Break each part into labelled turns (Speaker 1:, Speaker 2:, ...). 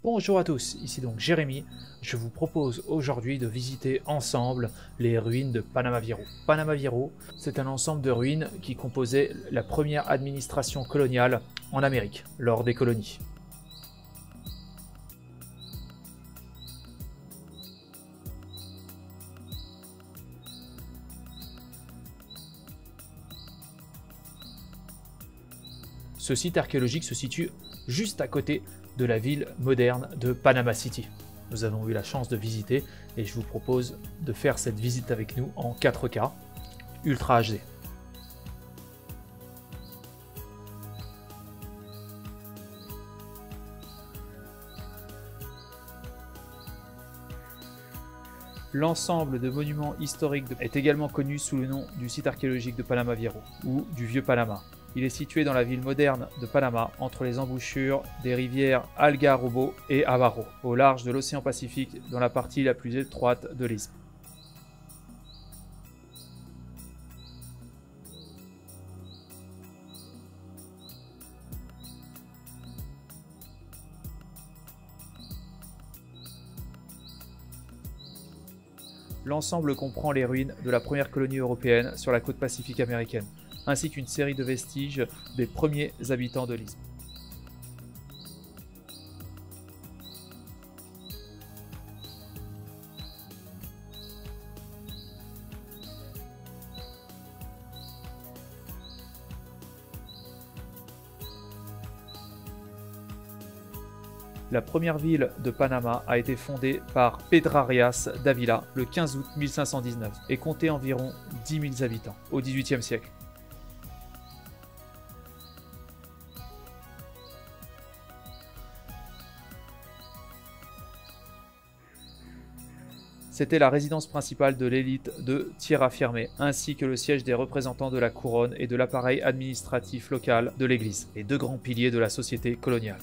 Speaker 1: Bonjour à tous, ici donc Jérémy. Je vous propose aujourd'hui de visiter ensemble les ruines de Panamaviro. Panamaviro, c'est un ensemble de ruines qui composait la première administration coloniale en Amérique, lors des colonies. Ce site archéologique se situe juste à côté de la ville moderne de Panama City. Nous avons eu la chance de visiter et je vous propose de faire cette visite avec nous en 4K, Ultra HD. L'ensemble de monuments historiques est également connu sous le nom du site archéologique de Panamaviro ou du Vieux Panama. Il est situé dans la ville moderne de Panama, entre les embouchures des rivières Algarrobo et Avaro, au large de l'océan Pacifique, dans la partie la plus étroite de l'isthme. L'ensemble comprend les ruines de la première colonie européenne sur la côte pacifique américaine, ainsi qu'une série de vestiges des premiers habitants de l'isthme. La première ville de Panama a été fondée par Pedrarias Dávila le 15 août 1519 et comptait environ 10 000 habitants au XVIIIe siècle. C'était la résidence principale de l'élite de Tierra Firme, ainsi que le siège des représentants de la couronne et de l'appareil administratif local de l'Église, les deux grands piliers de la société coloniale.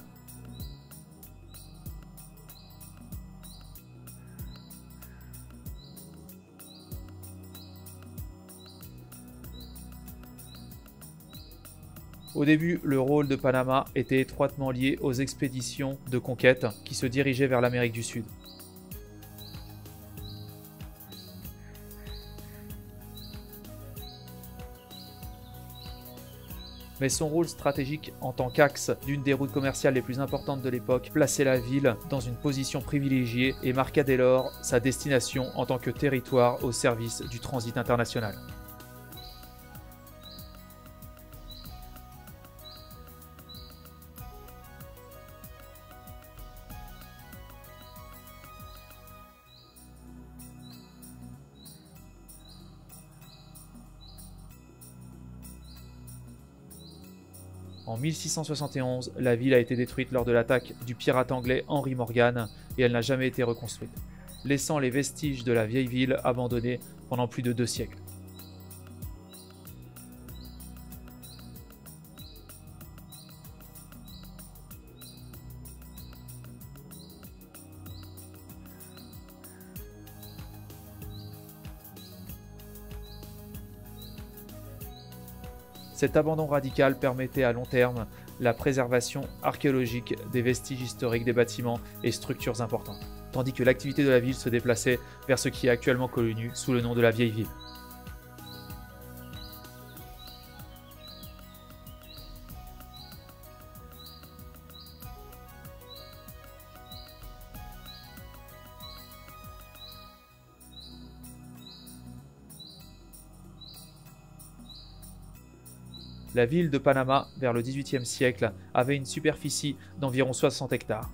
Speaker 1: Au début, le rôle de Panama était étroitement lié aux expéditions de conquête qui se dirigeaient vers l'Amérique du Sud. Mais son rôle stratégique en tant qu'axe d'une des routes commerciales les plus importantes de l'époque plaçait la ville dans une position privilégiée et marqua dès lors sa destination en tant que territoire au service du transit international. En 1671, la ville a été détruite lors de l'attaque du pirate anglais Henry Morgan et elle n'a jamais été reconstruite, laissant les vestiges de la vieille ville abandonnée pendant plus de 2 siècles. Cet abandon radical permettait à long terme la préservation archéologique des vestiges historiques des bâtiments et structures importantes, tandis que l'activité de la ville se déplaçait vers ce qui est actuellement connu sous le nom de la vieille ville. La ville de Panama, vers le XVIIIe siècle, avait une superficie d'environ 60 hectares.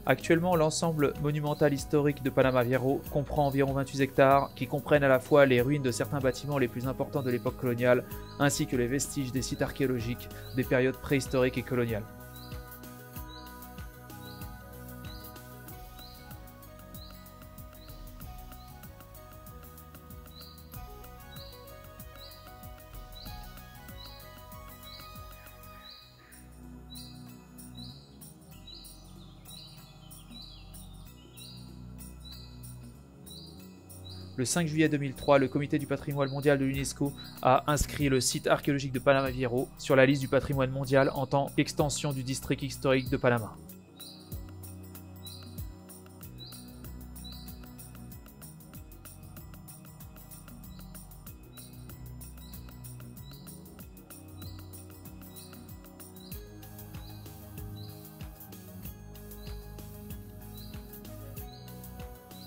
Speaker 1: Actuellement, l'ensemble monumental historique de Panamaviro comprend environ 28 hectares qui comprennent à la fois les ruines de certains bâtiments les plus importants de l'époque coloniale ainsi que les vestiges des sites archéologiques des périodes préhistoriques et coloniales. Le 5 juillet 2003, le Comité du patrimoine mondial de l'UNESCO a inscrit le site archéologique de Panama Viejo sur la liste du patrimoine mondial en tant qu'extension du district historique de Panama.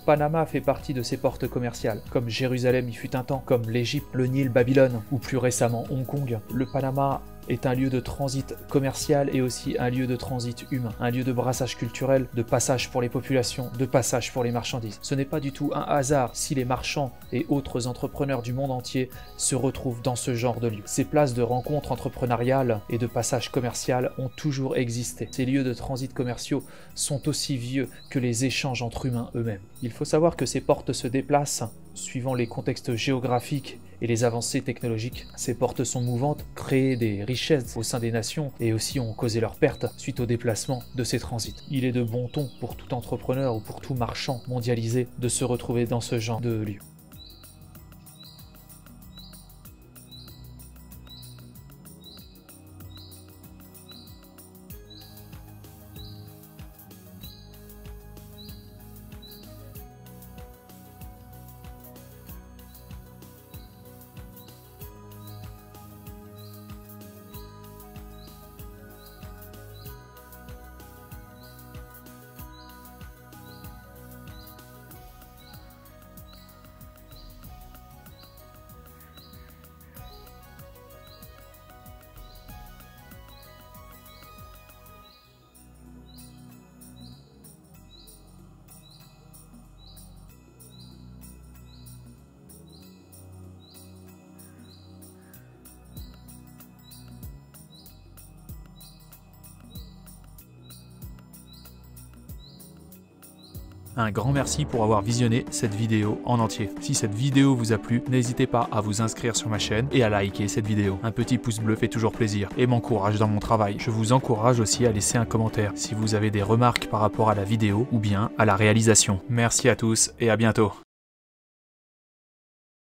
Speaker 1: Panama fait partie de ces portes commerciales, comme Jérusalem y fut un temps, comme l'Égypte, le Nil, Babylone, ou plus récemment Hong Kong. Le Panama est un lieu de transit commercial et aussi un lieu de transit humain, un lieu de brassage culturel, de passage pour les populations, de passage pour les marchandises. Ce n'est pas du tout un hasard si les marchands et autres entrepreneurs du monde entier se retrouvent dans ce genre de lieu. Ces places de rencontres entrepreneuriales et de passage commercial ont toujours existé. Ces lieux de transit commerciaux sont aussi vieux que les échanges entre humains eux-mêmes. Il faut savoir que ces portes se déplacent suivant les contextes géographiques et les avancées technologiques. Ces portes sont mouvantes, créent des richesses au sein des nations et aussi ont causé leur perte suite au déplacement de ces transits. Il est de bon ton pour tout entrepreneur ou pour tout marchand mondialisé de se retrouver dans ce genre de lieu.
Speaker 2: Un grand merci pour avoir visionné cette vidéo en entier. Si cette vidéo vous a plu, n'hésitez pas à vous inscrire sur ma chaîne et à liker cette vidéo. Un petit pouce bleu fait toujours plaisir et m'encourage dans mon travail. Je vous encourage aussi à laisser un commentaire si vous avez des remarques par rapport à la vidéo ou bien à la réalisation. Merci à tous et à bientôt.